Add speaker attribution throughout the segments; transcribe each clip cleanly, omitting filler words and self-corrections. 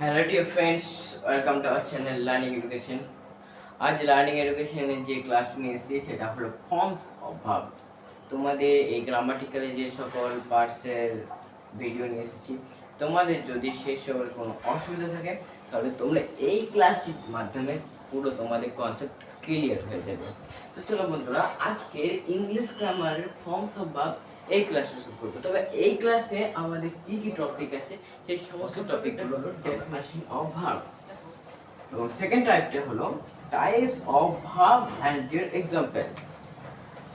Speaker 1: Hello dear friends, welcome to our channel learning education. আজ learning এডুকেশনের যে class নিয়ে এসেছি সেটা হলো ফর্মস অফ ভার্ব। তোমাদের এই গ্রামাটিক্যালে যে সকল পার্টসের ভিডিও নিয়ে এসেছি, তোমাদের যদি সেই সকল কোনো অসুবিধা থাকে তাহলে তোমরা এই ক্লাসের মাধ্যমে পুরো তোমাদের কনসেপ্ট ক্লিয়ার হয়ে যাবে। তো চলো বন্ধুরা, আজকের ইংলিশ গ্রামারের ফর্মস অফ ভার্ব এই ক্লাসে শুরু করবো। তবে এই ক্লাসে আমাদের কি কি টপিক আছে সেই সমস্ত টপিকগুলো হলো ডেফিনেশন অফ ভার্ব, এবং সেকেন্ড টাইপটা হলো types of verb and their example.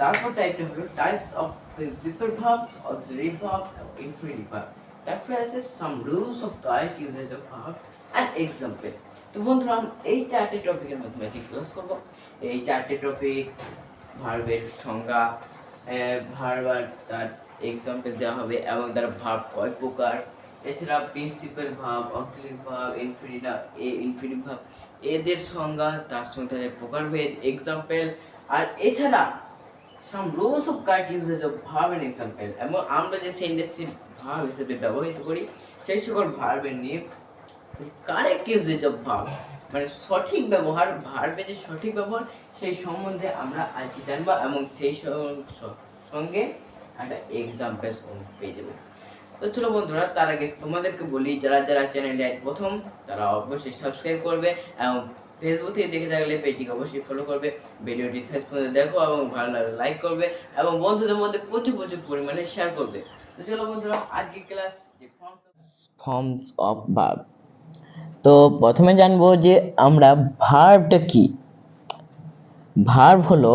Speaker 1: তারপর টাইপটা হলো types of principal verb, auxiliary verb, infinitive verb. তারপরে আছে some rules of correct usage of verb and example. তো বন্ধুরা, এই চারটি টপিকের মধ্যে আজকে ক্লাস করব। এই চারটি টপিক ভার্বের সংজ্ঞা, ভার্ব আর তার এক্সাম্পল দেওয়া হবে, এবং তার ভার্ব কয় প্রকার, এছাড়া principal verb, auxiliary verb, infinitive verb এদের সংজ্ঞা, তার সঙ্গে তাদের প্রকারভেদ, এক্সাম্পল, আর এছাড়া some rules of correct usage of verb and example. এবং আমরা যে সেন্টেন্সে ভার্ব হিসেবে ব্যবহৃত করি সেই সকল ভার্বের নিয়ে কারেক্ট ইউজেজ অফ ভার্ব, মানে সঠিক ব্যবহার, ভার্বের যে সঠিক ব্যবহার সেই সম্বন্ধে আমরা আজকে জানবো, এবং সেই সঙ্গে একটা এক্সাম্পল পেয়ে যাবো। তো চলো বন্ধুরা, তার আগে তোমাদেরকে বলি, যারা যারা চ্যানেলটি প্রথম তারা অবশ্যই সাবস্ক্রাইব করবে, এবং ফেসবুক থেকে দেখে থাকলে পেজটিকে অবশ্যই ফলো করবে, ভিডিওটি ফেসবুকে দেখো এবং ভালো লাগলে লাইক করবে, এবং বন্ধুদের মধ্যে প্রচুর প্রচুর পরিমাণে শেয়ার করবে। তো চলো বন্ধুরা, আজকের ক্লাস যে ফর্মস অফ ভার্ব। তো প্রথমে জানবো যে আমরা ভার্বটা কি। ভার্ব হলো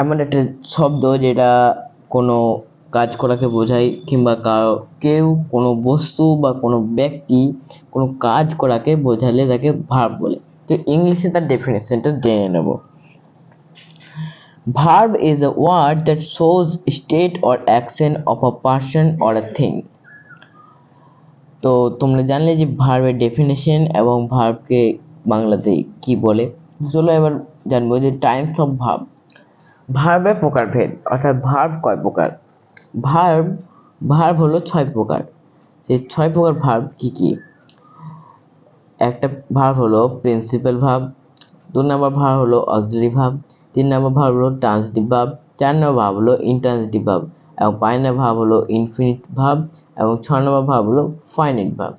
Speaker 1: এমন একটা শব্দ যেটা কোনো কাজ করাকে বোঝায়, কিংবা কেউ কোনো বস্তু বা কোনো ব্যক্তি কোনো কাজ করাকে বোঝালে তাকে ভার্ব বলে। তো ইংলিশে তার ডেফিনেশনটা জেনে নেব। Verb is a word that shows state or action of a person or a thing. তো তোমরা জানলে যে ভার্বের ডেফিনেশন এবং ভার্বকে বাংলাতে কি বলে। চলো এবার জানবো যে টাইপস অফ ভার্ব। ভার্বের প্রকারভেদ, অর্থাৎ ভার্ব কয় প্রকার। ভার্ব হলো 6 প্রকার। সেই 6 প্রকার ভার্ব কি কি? একটা ভার্ব হলো প্রিন্সিপাল ভার্ব, 2 নম্বর ভার্ব হলো অক্সিলারি ভার্ব, 3 নম্বর ভার্ব হলো ট্রান্সিটিভ ভার্ব, 4 নম্বর ভার্ব হলো ইনট্রান্সিটিভ ভার্ব, এবং 5 নম্বর ভার্ব হলো ইনফিনিটিভ ভার্ব, এবং 6 নম্বর ভার্ব হলো ফাইনাইট ভার্ব।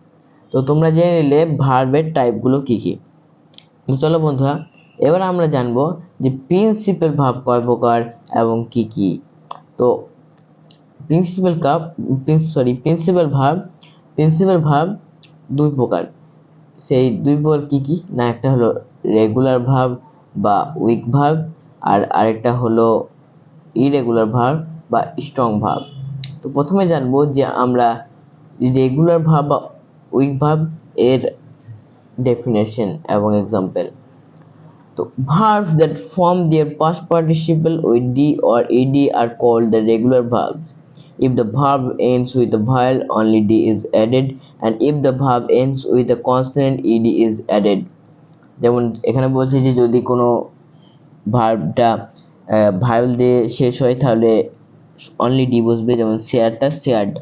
Speaker 1: তো তোমরা জেনে নিলে ভার্বের টাইপগুলো কি কি। চলো বন্ধুরা, এবার আমরা জানবো যে প্রিন্সিপাল ভার্ব কয় প্রকার এবং কি কি। তো প্রিন্সিপাল ভার্ব 2 প্রকার। সেই 2 প্রকার কি কি না, একটা হলো রেগুলার ভার্ব বা উইক ভার্ব, আর আরেকটা হলো ইরেগুলার ভার্ব বা স্ট্রং ভার্ব। তো প্রথমে জানবো যে আমরা রেগুলার ভার্ব বা উইক ভার্ব এর ডেফিনেশন এবং এক্সাম্পল। তো verbs that form their past participle with d or ed are called the regular verbs. If the verb ends with a vowel, only d is added, and if the verb ends with a consonant, ed is added. যেমন এখানে বলছে যে যদি কোনো ভার্বটা vowel দিয়ে শেষ হয় তাহলে অনলি ডি বসবে, যেমন শেয়ারটা শেয়ার্ড।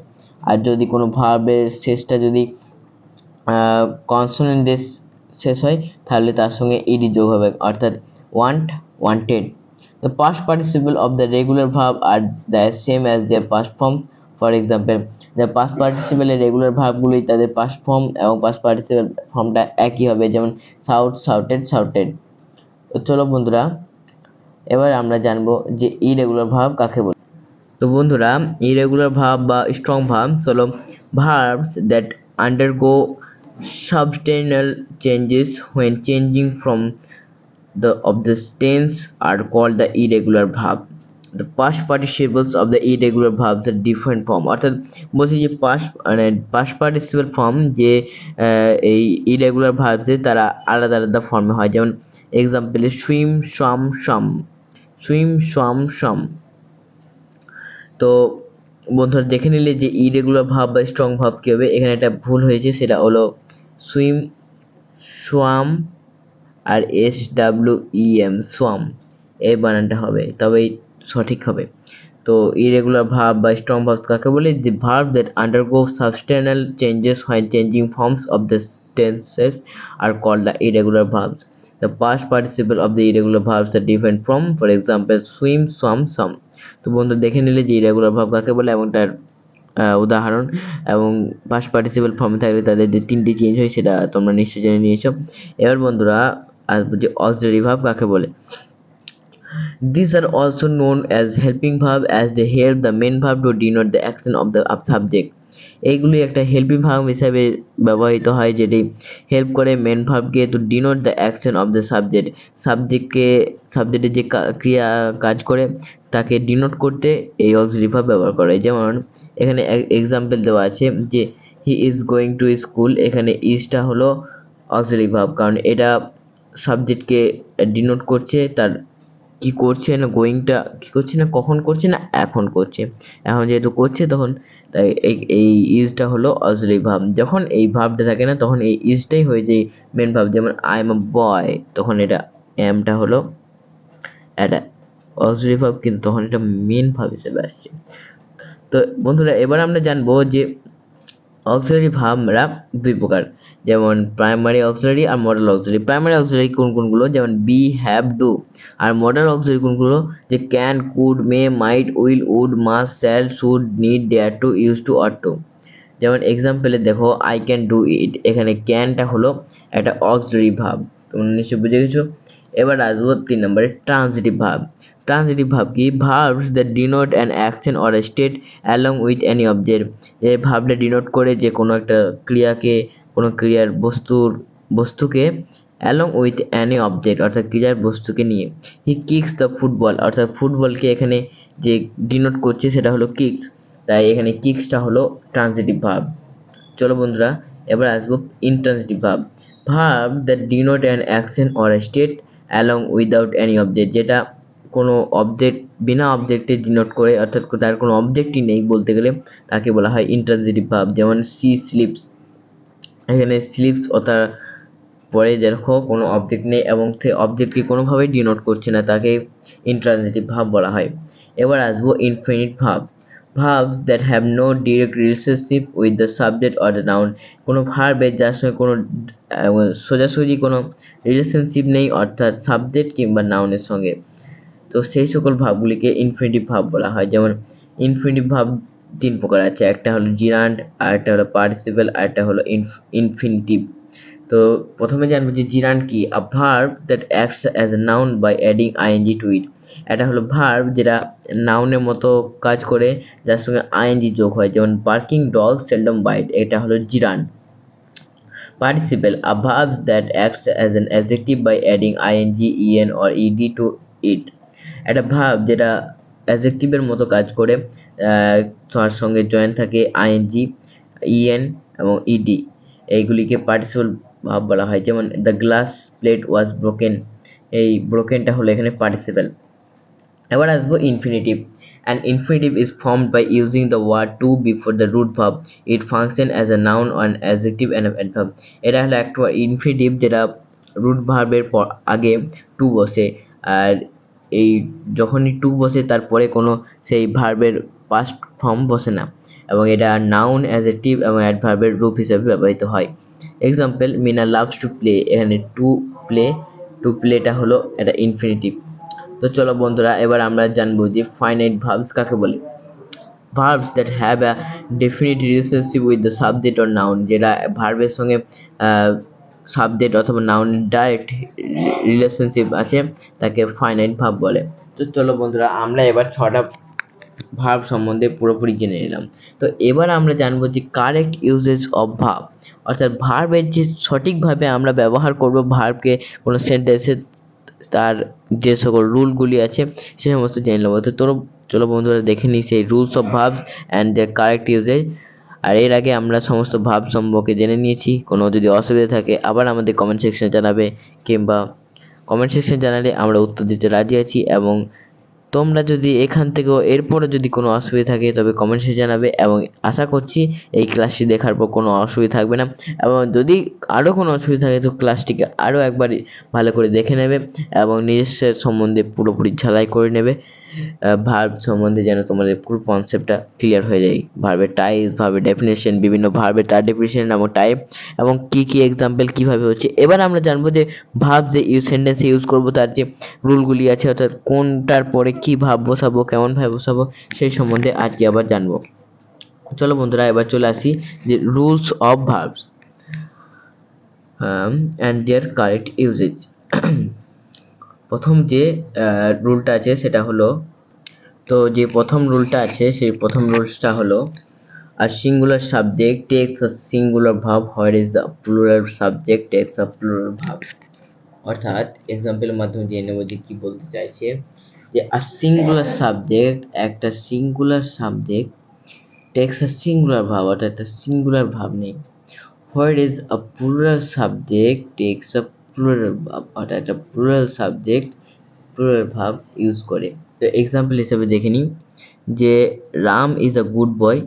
Speaker 1: আর যদি কোনো ভার্বের শেষটা যদি কনসোনেন্ট দিয়ে শেষ হয় তাহলে তার সঙ্গে ইডি যোগ হবে, অর্থাৎ wanted. The past participle of the regular verb are the same as their past form. For example, the past participle এর রেগুলার ভার্বগুলোই তাদের past form এবং past participle ফর্মটা একই হবে, যেমন shout, shouted. তো চলো বন্ধুরা, এবার আমরা জানবো যে ইরেগুলার ভার্ব কাকে বলে। তো বন্ধুরা, ইরেগুলার ভার্ব বা স্ট্রং ভার্ব হলো verbs that undergo substantial changes when changing from of the tense are called the irregular verb. The past participles of the irregular verbs are different form, অর্থাৎ বলছি যে past participle form যে এই irregular verbs তারা আলাদা আলাদা ফর্মে হয়। যেমন এক্সাম্পলে swim, swam. তো বন্ধুরা দেখে নিলে যে ইরেগুলার ভার্ব বা স্ট্রং ভার্ব কি হবে। এখানে একটা ভুল হয়েছে, সেটা হলো সুইম, সোয়াম আর SWEM সোয়াম, এই বানানটা হবে, তবেই সঠিক হবে। তো ইরেগুলার ভার্ব বা স্ট্রং ভার্ব কাকে বলে? যে verb that undergo substantial changes when changing forms of this
Speaker 2: tenses are called the irregular verbs. The past participle of the irregular verbs are different from, for example, swim, swam, some. তো বন্ধু দেখে নিলে যে irregular verb কাকে বলে এবং তার উদাহরণ এবং পাস্ট পার্টিসিপল ফর্মে থাকলে তাদের যে তিনটি চেঞ্জ হয় সেটা তোমরা নিশ্চয়ই জেনে নিয়েছো। এবার বন্ধুরা আসবো যে অক্সিলারি ভার্ব কাকে বলে। These are also known as helping verb as they help the main verb to denote the action of the subject. এইগুলি একটা হেল্পিং ভার্ব হিসাবে ব্যবহৃত হয় যেটি হেল্প করে মেন ভার্বকে to denote the action of the subject. সাবজেক্টের যে ক্রিয়া কাজ করে তাকে ডিনোট করতে এই অক্সিলারি ভার্ব ব্যবহার করে। যেমন এখানে এক্সাম্পল দেওয়া আছে যে he is going to school, এখানে ইজটা হলো অক্সিলারি ভার্ব কারণ এটা সাবজেক্টকে ডিনোট করছে তার কি করছে না, গোয়িংটা কি করছে না, কখন করছে না, এখন করছে। এখন যেহেতু করছে তখন তাই এই ইজটা হলো অক্সিলারি ভার্ব। যখন এই ভার্বটা থাকে না তখন এই ইজটাই হয়ে যায় মেন ভার্ব। যেমন আই এম আ বয়, তখন এটা এমটা হলো এটা অক্সিলারি ভার্ব কিন্তু তখন এটা মেন ভার্ব হিসেবে আসছে। তো বন্ধুরা এবার আমরা জানবো যে অক্সিলারি ভার্বরা দুই প্রকার, যেমন প্রাইমারি অক্সিলারি আর মডেল অক্সিলারি। প্রাইমারি অক্সিলারি কোনগুলো, যেমন বি, হ্যাভ, ডু। আর মডেল অক্সিলারি কোনগুলো, যে can, could, may, might, will, would, must, shall, should, need, dare to, use to, ought to. যেমন এক্সাম্পলে দেখো আই ক্যান ডু ইট, এখানে ক্যানটা হলো একটা অক্সিলারি ভার্ব, তোমরা নিশ্চয়ই বুঝে গেছো। এবার আসবো 3 নম্বরে ট্রান্সিটিভ ভার্ব। ট্রান্সিটিভ ভার্ব কি, verbs that denote an action or a state along with any object. এই ভার্বটা ডিনোট করে যে কোনো একটা ক্রিয়াকে, কোনো ক্রিয়ার বস্তুকে অ্যালং উইথ অ্যানি অবজেক্ট অর্থাৎ ক্রিয়ার বস্তুকে নিয়ে। হি কিক্স দ্য ফুটবল, অর্থাৎ ফুটবলকে এখানে যে ডিনোট করছে সেটা হলো কিক্স, তাই এখানে কিক্সটা হলো ট্রান্সিটিভ ভার্ব। চলো বন্ধুরা এবার আসবো intransitive verb. Verb that denote an action or a state along without any object, যেটা কোনো অবজেক্ট বিনা অবজেক্টে ডিনোট করে অর্থাৎ তার কোনো অবজেক্টই নেই বলতে গেলে তাকে বলা হয় ইনট্রান্সিটিভ ভার্ব। যেমন সি স্লিপস, এখানে স্লিপস অর্থাৎ পরে দেখো কোনো অবজেক্ট নেই এবং সে অবজেক্টকে কোনোভাবেই ডিনোট করছে না, তাকে ইনট্রান্সিটিভ ভার্ব বলা হয়। এবার আসবো infinite verb. Verbs that have no direct relationship with the subject or the noun. কোনো ভার্বের যার সঙ্গে কোনো সোজাসুজি কোনো রিলেশনশিপ নেই অর্থাৎ সাবজেক্ট কিংবা নাউনের সঙ্গে, তো সেই সকল ভার্বগুলিকে ইনফিনিটিভ ভার্ব বলা হয়। যেমন ইনফিনিটিভ ভার্ব 3 প্রকার আছে, একটা হলো জিরান্ড, আরেকটা হলো পার্টিসিপল, আরেকটা হলো ইনফিনিটিভ। তো প্রথমে জানবো যে জিরান্ড কি, a verb that acts as a noun by adding ING to it. এটা হলো ভার্ব যেটা নাউনের মতো কাজ করে যার সঙ্গে আইএনজি যোগ হয়, যেমন বার্কিং ডগ সেলডম বাইট, এটা হলো gerund. Participle, a verb that acts as an adjective by adding ING, EN or ED to it. একটা ভার্ব যেটা অ্যাডজেক্টিভের মতো কাজ করে, তার সঙ্গে জয়েন থাকে আইএনজি, ইএন এবং ইডি, এইগুলিকে পার্টিসিপল ভার্ব বলা হয়। যেমন the glass plate was broken, এই ব্রোকেনটা হলো এখানে পার্টিসিপল। এবার আসবো infinitive. An infinitive is formed by using the word to before the root verb. It functions as a noun or an adjective and an adverb. এটা হলো একটা infinitive যেটা root ভার্বের আগে টু বসে, আর এই যখনই টু বসে তারপরে কোনো সেই ভার্বের পাস্ট ফর্ম বসে না, এবং এটা নাউন, অ্যাডজেক্টিভ এবং অ্যাডভার্বের রূপ হিসেবে ব্যবহৃত হয়। Example, Meena loves to play, এখানে টু প্লেটা হলো এটা ইনফিনিটিভ। তো চলো বন্ধুরা এবার আমরা জানবো যে ফাইনাইট ভার্বস কাকে বলে। Verbs that have a definite relationship with the subject or noun, যেটা ভার্বের সঙ্গে সাবজেক্ট অথবা নাউনের ডাইরেক্ট রিলেশনশিপ আছে তাকে ফাইনাইট ভার্ব বলে। তো চলো বন্ধুরা আমরা এবার 6টা ভার্ব সম্বন্ধে পুরোপুরি জেনে নিলাম। তো এবার আমরা জানবো যে কারেক্ট ইউজেস অফ ভার্ব, অর্থাৎ ভার্বের যে সঠিকভাবে আমরা ব্যবহার করব ভার্বকে কোনো সেন্টেন্সে, তার যে সকল রুলগুলি আছে সে সমস্ত জেনে নেবো। তো চলো বন্ধুরা দেখে নিই সেই rules of verbs and their correct usage. আর এর আগে আমরা সমস্ত ভার্ব সম্পর্কে জেনে নিয়েছি, কোনো যদি অসুবিধা থাকে আবার আমাদের কমেন্ট সেকশনে জানাবে, কিংবা কমেন্ট সেকশনে জানালে আমরা উত্তর দিতে রাজি আছি। এবং তোমরা যদি এখান থেকেও এরপরে যদি কোনো অসুবিধা থাকে তবে কমেন্টসে জানাবে, এবং আশা করছি এই ক্লাসটি দেখার পর কোনো অসুবিধা থাকবে না। এবং যদি আরও কোনো অসুবিধা থাকে তো ক্লাসটিকে আরও একবার ভালো করে দেখে নেবে এবং নিজস্ব সম্বন্ধে পুরোপুরি ঝালাই করে নেবে। ভার্ব সম্বন্ধে যেন তোমাদের পুরো কনসেপ্টটা ক্লিয়ার হয়ে যায়। ভার্বের টাইপ, ভার্বের ডেফিনেশন, বিভিন্ন ভার্বের তার ডেফিনেশন এবং টাইপ, এবং কি কি এক্সাম্পল কিভাবে হচ্ছে। এবার আমরা জানবো যে ভার্ব যে সেন্টেন্সে ইউজ করব তার যে রুলগুলি আছে, অর্থাৎ কোনটার পরে কি ভাব বসাবো, কেমন ভাবে বসাবো, সেই সম্বন্ধে আজকে আবার জানবো। চলো বন্ধুরা, এবার চলে আসি যে rules of verbs and their correct usage. প্রথম যে রুলটা আছে সেটা হলো, তো যে প্রথম রুলটা আছে সেই প্রথম রুলসটা হলো a singular subject takes a singular verb whereas the plural subject takes a plural verb। অর্থাৎ এক্সাম্পলের মাধ্যমে জেনে নেব যে কি বলতে চাইছে, যে a singular subject, একটা singular subject, takes a singular verb, অর্থাৎ একটা সিঙ্গুলার ভাব নেই, whereas a plural subject takes a plural verb, অর্থাৎ একটা plural subject plural verb use করে। তো এক্সাম্পল হিসেবে দেখে নিই যে Ram is a good boy,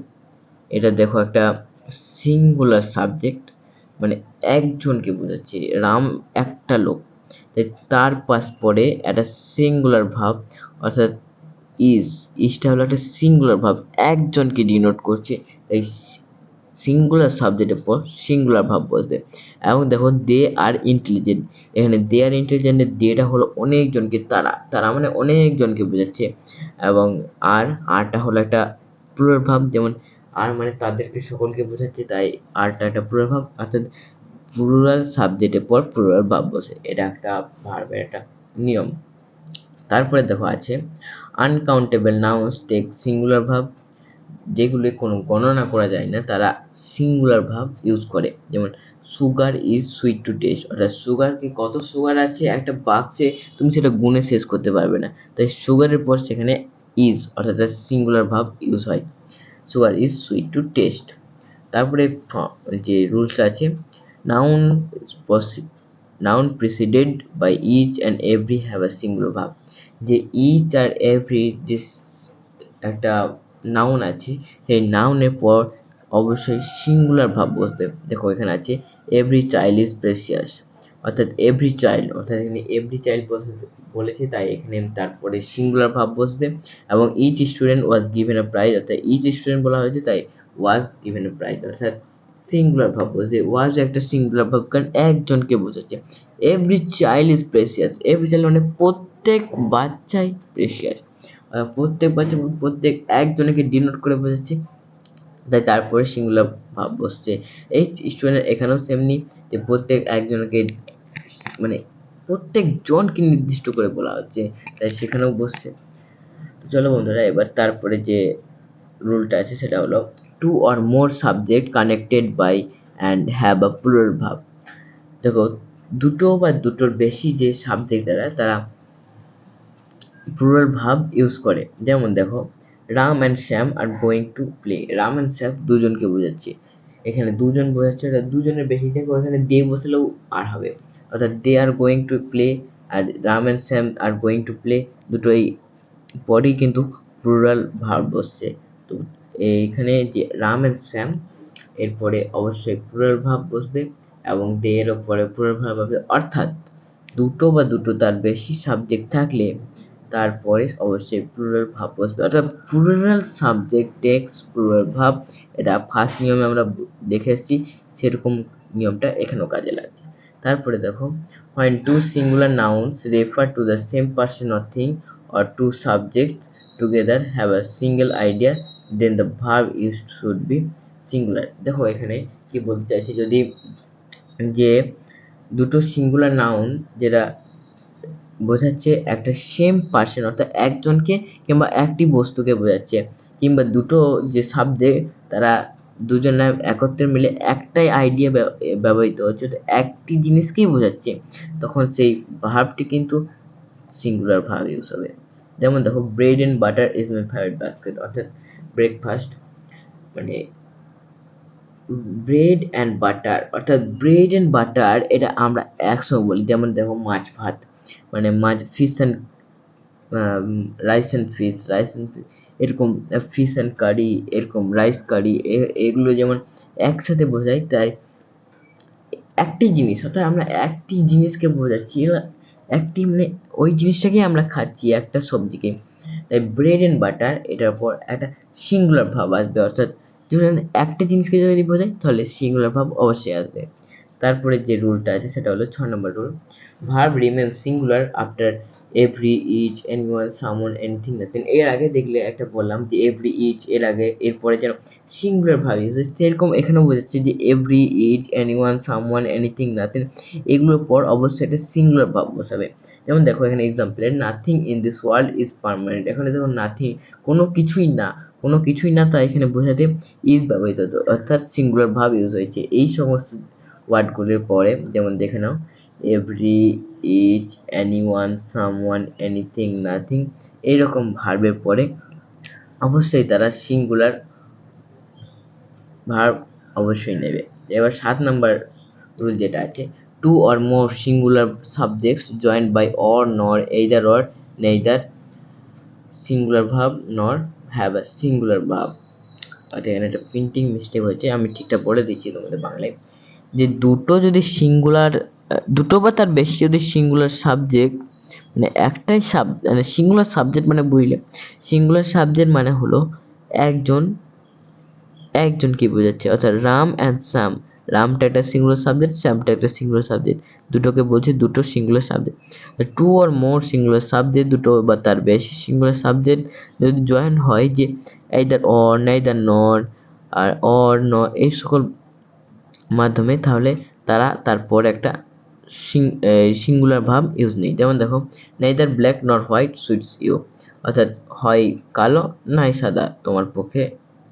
Speaker 2: এটা দেখো একটা সিঙ্গুলার সাবজেক্ট, মানে একজনকে বোঝাচ্ছে, রাম একটা লোক, তাই তার পাশ পরে একটা সিঙ্গুলার ভাব, অর্থাৎ ইজটা হলো একটা সিঙ্গুলার ভাব, একজনকে ডিনোট করছে, তাই সিঙ্গুলার সাবজেক্টের পর সিঙ্গুলার ভাব বসবে। এবং দেখো দে আর ইন্টেলিজেন্ট, এখানে দে আর ইন্টেলিজেন্টের দেটা হলো অনেকজনকে, তারা তারা মানে অনেকজনকে বোঝাচ্ছে, এবং আরটা হলো একটা প্লুরাল ভাব, যেমন আর মানে তাদেরকে সকলকে বোঝাচ্ছে, তাই আরটা একটা প্লুরাল ভাব, অর্থাৎ প্লুরাল সাবজেক্টের পর প্লুরাল ভাব বসে, এটা একটা ভার্বের একটা নিয়ম। তারপরে দেখো আছে আনকাউন্টেবল নাউন্স টেক সিঙ্গুলার ভাব, যেগুলি কোনো গণনা করা যায় না তারা সিঙ্গুলার ভাব ইউজ করে। যেমন sugar is sweet to taste, অর্থাৎ সুগারকে, কত সুগার আছে একটা বাক্সে তুমি সেটা গুণে শেষ করতে পারবে না, তাই সুগারের পর সেখানে ইজ অর্থাৎ সিঙ্গুলার ভাব ইউজ হয়, sugar is sweet to taste. তারপরে যে রুলস আছে, noun noun preceded by each and every have a singular verb, যে ইচ আর এভরি যে একটা নাউন আছে সেই নাউনের পর অবশ্যই সিঙ্গুলার ভাব বসবে। দেখো এখানে আছে এভরি চাইল্ড ইজ প্রেসিয়াস, অর্থাৎ এভরি চাইল্ড, অর্থাৎ এখানে এভরি চাইল্ড বলেছে, তাই এখানে তারপরে সিঙ্গুলার ভাব বসবে। এবং each student was given a prize, অর্থাৎ ইচ স্টুডেন্ট বলা হয়েছে তাই ওয়াজ গিভেন আ প্রাইজ, অর্থাৎ সিঙ্গুলার ভাব বসবে। ওয়াজ একটা সিঙ্গুলার ভাব, কারণ একজনকে বোঝাচ্ছে। Every child is precious, every child মানে প্রত্যেক বাচ্চাই প্রেসিয়াস, প্রত্যেক বাচ্চা প্রত্যেক একজনকে ডিনোট করে বোঝাচ্ছে, তাই তারপরে সিঙ্গুলার ভাব বসছে। এই স্টুডেন্ট এখানেও সেমনি, যে প্রত্যেক একজনকে মানে প্রত্যেক জনকে নির্দিষ্ট করে বলা হচ্ছে, তাই সেখানেও বসছে। চলো বন্ধুরা, এবার তারপরে যে রুলটা আছে সেটা হলো two or more subject connected by and have a plural verb. দেখো দুটো বা দুটোর বেশি যে সাবজেক্ট দ্বারা তারা প্লুরাল ভাব ইউজ করে। যেমন দেখো Ram and Shyam are going to play, Ram and Shyam দুজনকে বোঝাচ্ছে, এখানে দুজন বোঝাচ্ছে, দুজনের বেশি থেকে এখানে দে বসলেও আর হবে, অর্থাৎ they are going to play আর Ram and Shyam are going to play দুটোই পরেই কিন্তু প্লুরাল ভার্ব বসছে। তো এইখানে যে রাম অ্যান্ড শ্যাম এরপরে অবশ্যই প্লুরাল ভার্ব বসবে এবং দে এর পরে প্লুরাল ভার্ব হবে, অর্থাৎ দুটো বা দুটো তার বেশি সাবজেক্ট থাকলে তারপরে অবশ্যই প্লুরাল ভার্ব বসবে, অর্থাৎ plural subject takes plural verb, এটা ফার্স্ট নিয়মে আমরা দেখে এসেছি, সেরকম নিয়মটা এখানেও কাজে লাগছে। তারপরে দেখো when two singular nouns refer to the same person or thing or two subjects together have a single idea then the verb used should be singular। দেখো এখানে কি বলতে চাইছি, যদি যে দুটো সিঙ্গুলার নাউন যেটা বোঝাচ্ছে একটা সেম পার্সন, অর্থাৎ একজনকে কিংবা একটি বস্তুকে বোঝাচ্ছে, কিংবা দুটো যে সাবজেক্ট তারা দুজনে একত্রে মিলে একটাই আইডিয়া ব্যবহৃত হচ্ছে, একটি জিনিসকেই বোঝাচ্ছে, তখন সেই ভার্বটি কিন্তু সিঙ্গুলার ভার্ব ইউজ হবে। যেমন দেখো bread and butter is my favourite basket, অর্থাৎ ব্রেকফাস্ট মানে ব্রেড অ্যান্ড বাটার, অর্থাৎ ব্রেড অ্যান্ড বাটার এটা আমরা একসঙ্গে বলি। যেমন দেখো মাছ ভাত মানে মাছ, fish and rice and fish, এরকম ফিশ অ্যান্ড কারি, এরকম রাইস কারি, এগুলো যেমন একসাথে বোঝায়, তাই একটি জিনিস, অর্থাৎ আমরা একটি জিনিসকে বোঝাচ্ছি, একটি মানে ওই জিনিসটাকেই আমরা খাচ্ছি, একটা সবজিকে, তাই ব্রেড এন্ড বাটার এটার পর একটা সিঙ্গুলার ভাব আসবে, অর্থাৎ ধরুন একটা জিনিসকে যদি বোঝাই তাহলে সিঙ্গুলার ভাব অবশ্যই আসবে। তারপরে যে রুলটা আছে সেটা হলো 6 নম্বর rule, verb remain singular after every, each, anyone, someone, anything, nothing. এর আগে দেখলে একটা বললাম যে এভরি, ইচ এর আগে এরপরে যেন সিঙ্গুলার ভাব ইউজ হচ্ছে, সেরকম এখানেও বোঝাচ্ছে যে every, each, anyone, someone, anything, nothing এগুলোর পর অবশ্যই একটা সিঙ্গুলার ভাব বসাবে। যেমন দেখো এখানে এক্সাম্পলে, nothing in this world is permanent. এখানে দেখো নাথিং, কোনো কিছুই না, কোনো কিছুই না, তা এখানে বোঝাতে ইজ ব্যবহৃত হতো, অর্থাৎ সিঙ্গুলার ভাব ইউজ হয়েছে এই সমস্ত ওয়ার্ডগুলির পরে। যেমন দেখে নাও, every, each, anyone, someone, anything, nothing এইরকম ভার্বের পরে অবশ্যই তারা সিঙ্গুলার ভার্ব অবশ্যই নেবে। এবার 7 নাম্বার রুল যেটা আছে, two or more singular subjects joined by or, nor, either or, neither singular verb, nor have a singular verb. অর্থাৎ এখানে একটা প্রিন্টিং মিস্টেক হয়েছে, আমি ঠিকঠাক বলে দিচ্ছি তোমাদের বাংলায়, যে দুটো যদি সিঙ্গুলার, দুটো বা তার বেশি যদি সিঙ্গুলার সাবজেক্ট, মানে একটাই মানে সিঙ্গুলার সাবজেক্ট মানে বুঝলে, সিঙ্গুলার সাবজেক্ট মানে হলো একজন, একজনকে বোঝাচ্ছে, অর্থাৎ রাম অ্যান্ড শ্যাম, রামটা একটা সিঙ্গুলার সাবজেক্ট, শ্যামটা একটা সিঙ্গুলার সাবজেক্ট, দুটোকে বলছে দুটো singular subject. Two or more singular subject, দুটো বা তার বেশি সিঙ্গুলার সাবজেক্ট যদি জয়েন হয়, যে এইদার অর, নেইদার নর, আর অর, নর এই সকল মাধ্যমে, তাহলে তারা তারপর একটা সিঙ্গুলার ভার্ব ইউজ নেই। যেমন দেখো, নেইদার ব্ল্যাক নর হোয়াইট সুইটস ইউ, অর্থাৎ হয় কালো নাই সাদা তোমার পক্ষে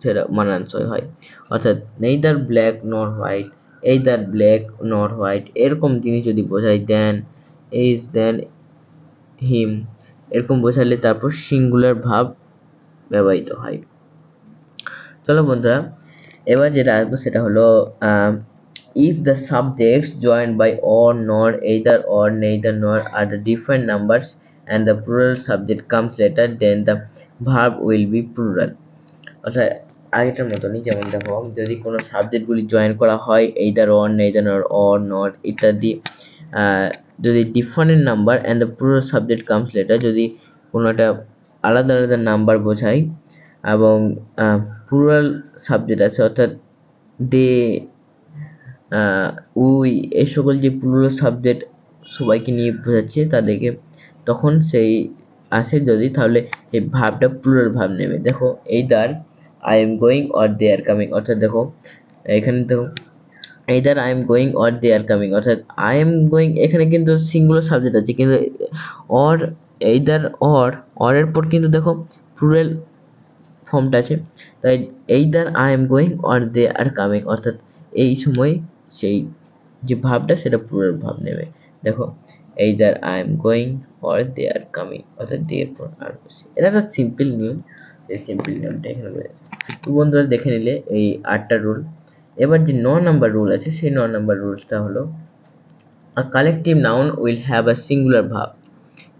Speaker 2: সেটা মানানসই হয়। অর্থাৎ নেইদার ব্ল্যাক নর হোয়াইট, এইদার ব্ল্যাক নর হোয়াইট এরকম জিনিস যদি বোঝায়, দেন, ইজ, দেন, হিম এরকম বোঝালে তারপর সিঙ্গুলার ভার্ব ব্যবহৃত হয়। চলো বন্ধুরা, এবার যেটা আসবো সেটা হলো, if the subjects joined by or, nor, either or, neither nor are the different numbers and the plural subject comes later, then the verb will be plural. অর্থাৎ আগেটার মতনই, যেমন দেখো যদি কোনো সাবজেক্টগুলি জয়েন করা হয় either or, neither nor, or, not ইত্যাদি, যদি different number and the plural subject comes letter, যদি কোনো একটা আলাদা আলাদা নাম্বার বোঝায় এবং প্লুরাল সাবজেক্ট আছে, অর্থাৎ দে, উই এই সকল যে প্লুরাল সাবজেক্ট সবাইকে নিয়ে বোঝাচ্ছে তাদেরকে, তখন সেই আসে যদি, তাহলে এই ভার্বটা প্লুরাল ভার্ব নেবে। দেখো either I am going or they are coming, অর্থাৎ দেখো এখানে দেখো either I am going or they are coming, অর্থাৎ আই এম গোয়িং এখানে কিন্তু সিঙ্গুলার সাবজেক্ট আছে, কিন্তু অর, এইদার অর এর পর কিন্তু দেখো প্লুরাল ফর্মটা আছে, তাই either I am going or they are coming, অর্থাৎ এই সময় সেই যে ভাবটা সেটা প্লুরাল ভাব নেবে। দেখো either I am going or they are coming, অর্থাৎ দে এর পর আর বসে, এটা একটা সিম্পল নিয়ম, এই সিম্পল নিয়মটা এখানে বলেছে। তো বন্ধুরা দেখে নিলে এই 8টা রুল। এবার যে 9 নাম্বার রুল আছে সেই 9 নাম্বার রুলসটা হলো, a collective noun will have a singular verb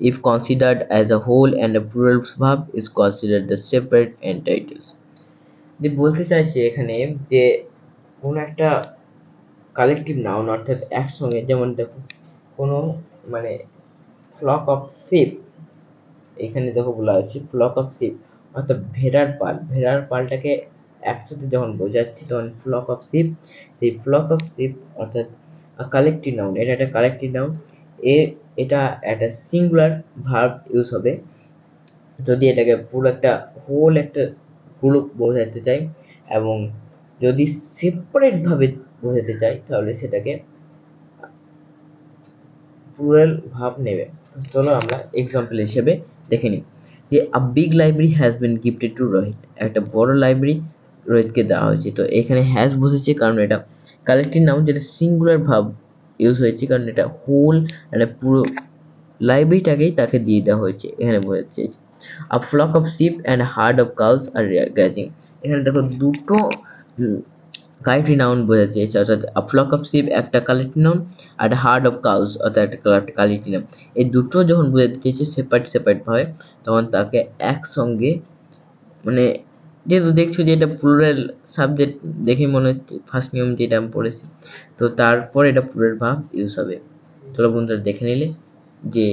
Speaker 2: if considered as a whole and a plural verb is considered the separate entities. যে বলতে চাইছে এখানে যে কোনো একটা কালেকটিভ নাউন, অর্থাৎ একসঙ্গে, যেমন দেখো কোনো মানে ফ্লক অফ শিপ, এখানে দেখো বলা হচ্ছে ফ্লক অফ শিপ, অর্থাৎ ভেড়ার পালটাকে একসাথে যখন বোঝাচ্ছি তখন ফ্লক অফ শিপ, এই ফ্লক অফ শিপ অর্থাৎ কালেকটিভ নাউন, এটা একটা কালেকটিভ নাউন, এটা একটা সিঙ্গুলার ভার্ব ইউজ হবে যদি এটাকে পুরো একটা হোল একটা গ্রুপ বোঝাতে চাই, এবং যদি সেপারেট ভাবে বোঝাতে চাই তাহলে সেটাকে প্লুরাল ভাব নেবে। চলো আমরা এক্সাম্পল হিসেবে দেখে নিই, যে a big library has been gifted to Rohit, একটা বড় লাইব্রেরি রোহিতকে দেওয়া হয়েছে। তো এখানে হ্যাজ বসেছে কারণ এটা কালেক্টিভ নাউন, যেটা সিঙ্গুলার ভাব ইউজ হয়েছে কারণ এটা হোল একটা পুরো লাইব্রেরিটাকেই তাকে দিয়ে দেওয়া হয়েছে, এখানে বোঝাতে চেয়েছে। A flock of sheep and herd of cows are grazing, এখানে দেখো দুটো কালেক্টিভ নাউন বোঝাতে চেয়েছে, অর্থাৎ আ ফ্লক অফ শিপ একটা কালেক্টিভ নাউন আর হার্ড অফ কাউস অর্থাৎ একটা কালেক্টিভ নাউন, এই দুটো যখন বোঝাতে চেয়েছে সেপারেট ভাবে, তখন তাকে একসঙ্গে, মানে যেহেতু দেখছো যে এটা প্লুরাল সাবজেক্ট দেখে মনে হচ্ছে ফার্স্ট নিয়ম যেটা আমি পড়েছি, তো তারপর এটা প্লুরাল ভাব ইউজ হবে। চলো বন্ধুরা দেখে নিলে যে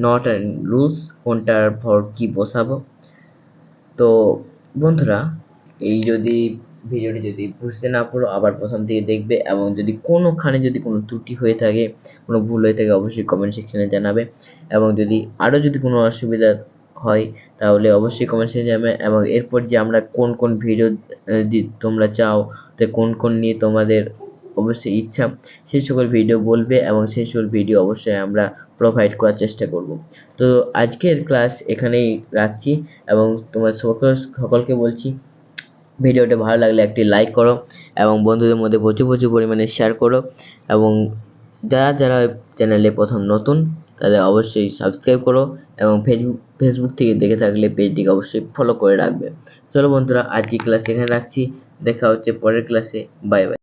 Speaker 2: নট অ্যান্ড রুলস, কোনটার পর কি বসাবো। তো বন্ধুরা, এই যদি ভিডিওটি যদি বুঝতে না পারো আবার প্রথম থেকে দেখবে, এবং যদি কোনোখানে যদি কোনো ত্রুটি হয়ে থাকে, কোনো ভুল হয়ে থাকে, অবশ্যই কমেন্ট সেকশনে জানাবে। এবং যদি আরও যদি কোনো অসুবিধা হয় তাহলে অবশ্যই কমেন্ট সেকশনে জানাবে। এবং এরপর যে আমরা কোন কোন ভিডিও তোমরা চাও, তো কোন কোন নিয়ে তোমাদের অবশ্যই ইচ্ছা, সেই সকল ভিডিও বলবে এবং সেই সকল ভিডিও অবশ্যই আমরা প্রোভাইড করার চেষ্টা করব। তো আজকের ক্লাস এখানেই রাখছি, এবং তোমার সকলকে বলছি ভিডিওটা ভালো লাগলে একটি লাইক করো এবং বন্ধুদের মধ্যে প্রচুর প্রচুর পরিমাণে শেয়ার করো। এবং যারা যারা চ্যানেলে প্রথম নতুন তাদের অবশ্যই সাবস্ক্রাইব করো, এবং ফেসবুক থেকে দেখে থাকলে পেজটিকে অবশ্যই ফলো করে রাখবে। চলো বন্ধুরা, আজকের ক্লাস এখানে রাখছি, দেখা হচ্ছে পরের ক্লাসে। Bye bye.